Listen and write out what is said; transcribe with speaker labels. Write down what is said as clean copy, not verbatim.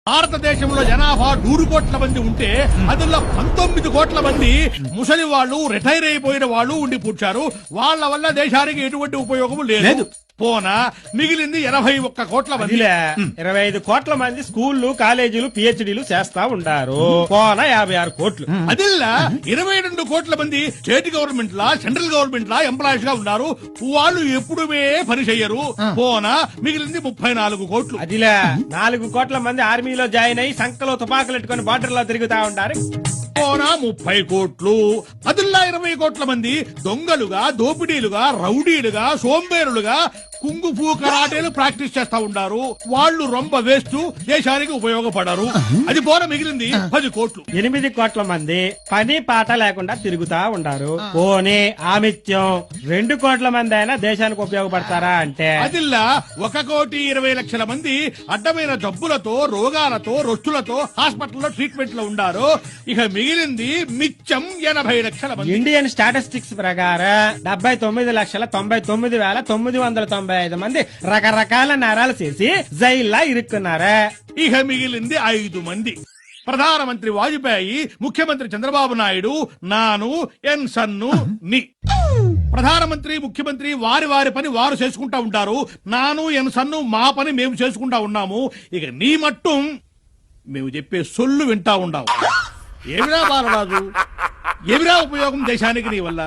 Speaker 1: భారతదేశంలో జనాభా 100 కోట్ల మంది ఉంటే అందులో 19 కోట్ల మంది ముసలి వాళ్ళు, రిటైర్ అయిపోయిన వాళ్ళు ఉండి పుచ్చారు. వాళ్ళ వల్ల దేశానికి ఎటువంటి ఉపయోగం లేదు. పోనా మిగిలింది 81 కోట్ల మంది.
Speaker 2: 25 కోట్ల మంది స్కూళ్లు, కాలేజీలు, పిహెచ్డీలు చేస్తా ఉంటారు. పోనా 56 కోట్లు.
Speaker 1: అదిల్లా 22 కోట్ల మంది స్టేట్ గవర్నమెంట్ లా, సెంట్రల్ గవర్నమెంట్ లా ఎంప్లాయీస్ గా ఉన్నారు. వాళ్ళు ఎప్పుడుమే పని చెయ్యరు. పోనా మిగిలింది 34 కోట్లు.
Speaker 2: అదిలే 4 కోట్ల మంది ఆర్మీలో జాయిన్ అయ్యి సంకలో తుపాకులు పెట్టుకుని బార్డర్ లో తిరుగుతా ఉంటారు.
Speaker 1: పోనా 30 కోట్లు. అదిల్లా 20 కోట్ల మంది దొంగలుగా, దోపిడీలుగా, రౌడీలుగా, సోంబేరులుగా కుంగుఫూ కరాటేలు ప్రాక్టీస్ చేస్తా ఉంటారు. వాళ్ళు రొంబ వేస్ట్, దేశానికి ఉపయోగపడరు. అది పోన మిగిలింది 10 కోట్లు.
Speaker 2: 8 కోట్ల మంది పని పాట లేకుండా తిరుగుతా ఉంటారు. పోనీ ఆమిత్యం 2 కోట్ల మంది అయినా దేశానికి ఉపయోగపడతారా అంటే
Speaker 1: అదిల్లా 1,20,00,000 మంది అడ్డమైన జబ్బులతో, రోగాలతో, రొచ్చులతో హాస్పిటల్లో ట్రీట్మెంట్ లో ఉండారు. ఇక మిగిలింది మిచ్చం 80 లక్షల మంది.
Speaker 2: ఇండియన్ స్టాటిస్టిక్స్ ప్రకారం 79,99,995 మంది రకరకాల నేరాలు చేసి జైల్లో ఇరుక్కున్నారా.
Speaker 1: ఇక మిగిలింది 5 మంది. ప్రధానమంత్రి వాజ్పేయి, ముఖ్యమంత్రి చంద్రబాబు నాయుడు, నాను, ఎన్ సన్ను, ని. ప్రధానమంత్రి, ముఖ్యమంత్రి వారి వారి పని వారు చేసుకుంటా ఉంటారు. నాను, ఎన్ సన్ను మా పని మేము చేసుకుంటా ఉన్నాము. ఇక నీ మట్టం మేము చెప్పే సొల్లు వింటా ఉండావు. ఏమిరా బాలరాజు, ఏమిరా ఉపయోగం దేశానికి నీ వల్ల?